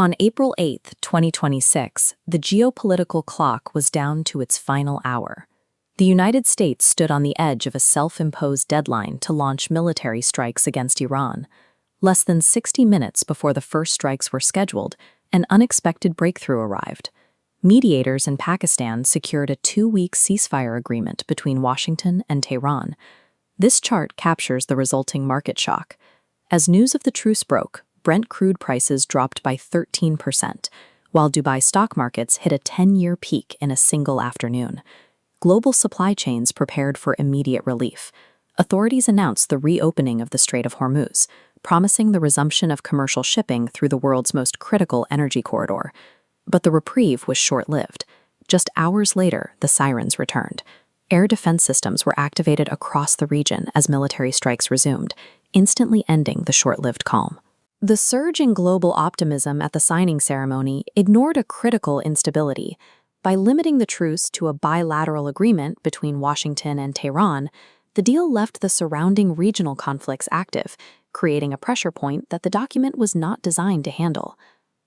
On April 8, 2026, the geopolitical clock was down to its final hour. The United States stood on the edge of a self-imposed deadline to launch military strikes against Iran. Less than 60 minutes before the first strikes were scheduled, an unexpected breakthrough arrived. Mediators in Pakistan secured a 2-week ceasefire agreement between Washington and Tehran. This chart captures the resulting market shock. As news of the truce broke, Brent crude prices dropped by 13%, while Dubai stock markets hit a 10-year peak in a single afternoon. Global supply chains prepared for immediate relief. Authorities announced the reopening of the Strait of Hormuz, promising the resumption of commercial shipping through the world's most critical energy corridor. But the reprieve was short-lived. Just hours later, the sirens returned. Air defense systems were activated across the region as military strikes resumed, instantly ending the short-lived calm. The surge in global optimism at the signing ceremony ignored a critical instability. By limiting the truce to a bilateral agreement between Washington and Tehran, the deal left the surrounding regional conflicts active, creating a pressure point that the document was not designed to handle.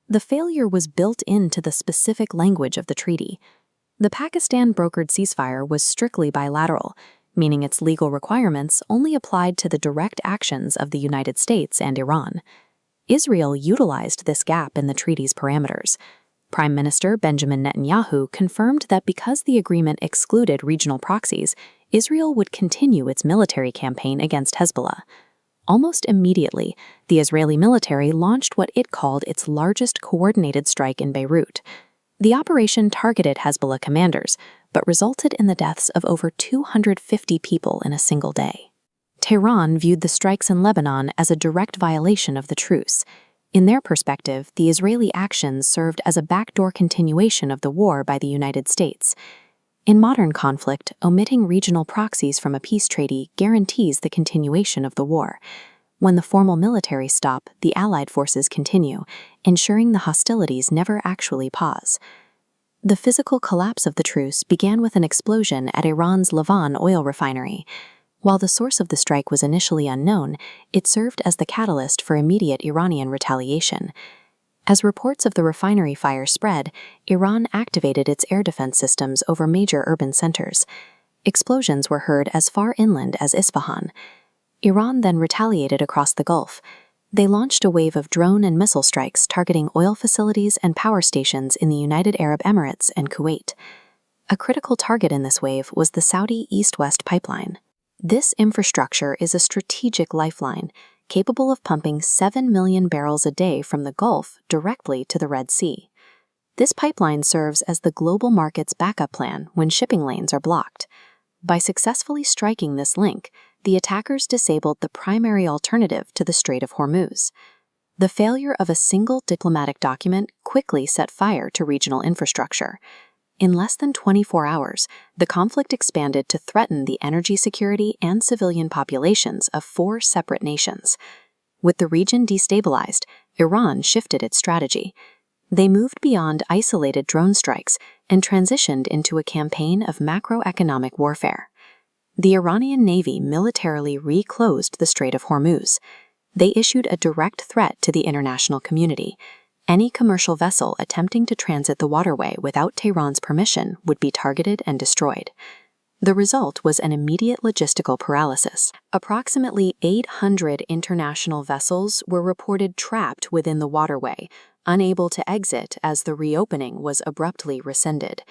The failure was built into the specific language of the treaty. The Pakistan-brokered ceasefire was strictly bilateral, meaning its legal requirements only applied to the direct actions of the United States and Iran. Israel utilized this gap in the treaty's parameters. Prime Minister Benjamin Netanyahu confirmed that because the agreement excluded regional proxies, Israel would continue its military campaign against Hezbollah. Almost immediately, the Israeli military launched what it called its largest coordinated strike in Beirut. The operation targeted Hezbollah commanders, but resulted in the deaths of over 250 people in a single day. Tehran viewed the strikes in Lebanon as a direct violation of the truce. In their perspective, the Israeli actions served as a backdoor continuation of the war by the United States. In modern conflict, omitting regional proxies from a peace treaty guarantees the continuation of the war. When the formal military stop, the Allied forces continue, ensuring the hostilities never actually pause. The physical collapse of the truce began with an explosion at Iran's Lebanon oil refinery. While the source of the strike was initially unknown, it served as the catalyst for immediate Iranian retaliation. As reports of the refinery fire spread, Iran activated its air defense systems over major urban centers. Explosions were heard as far inland as Isfahan. Iran then retaliated across the Gulf. They launched a wave of drone and missile strikes targeting oil facilities and power stations in the United Arab Emirates and Kuwait. A critical target in this wave was the Saudi East-West pipeline. This infrastructure is a strategic lifeline, capable of pumping 7 million barrels a day from the Gulf directly to the Red Sea. This pipeline serves as the global market's backup plan when shipping lanes are blocked. By successfully striking this link, the attackers disabled the primary alternative to the Strait of Hormuz. The failure of a single diplomatic document quickly set fire to regional infrastructure. In less than 24 hours, the conflict expanded to threaten the energy security and civilian populations of 4 separate nations. With the region destabilized, Iran shifted its strategy. They moved beyond isolated drone strikes and transitioned into a campaign of macroeconomic warfare. The Iranian Navy militarily reclosed the Strait of Hormuz. They issued a direct threat to the international community. Any commercial vessel attempting to transit the waterway without Tehran's permission would be targeted and destroyed. The result was an immediate logistical paralysis. Approximately 800 international vessels were reported trapped within the waterway, unable to exit as the reopening was abruptly rescinded.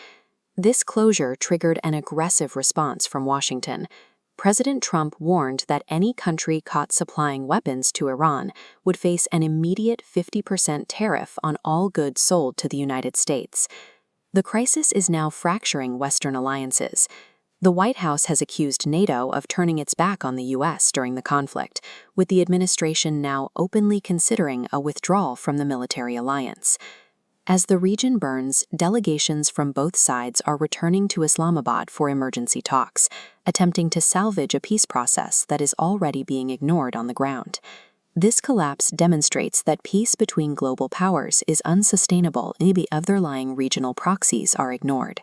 This closure triggered an aggressive response from Washington. President Trump warned that any country caught supplying weapons to Iran would face an immediate 50% tariff on all goods sold to the United States. The crisis is now fracturing Western alliances. The White House has accused NATO of turning its back on the U.S. during the conflict, with the administration now openly considering a withdrawal from the military alliance. As the region burns, delegations from both sides are returning to Islamabad for emergency talks, attempting to salvage a peace process that is already being ignored on the ground. This collapse demonstrates that peace between global powers is unsustainable if the underlying regional proxies are ignored.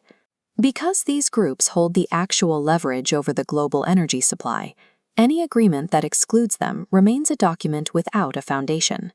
Because these groups hold the actual leverage over the global energy supply, any agreement that excludes them remains a document without a foundation.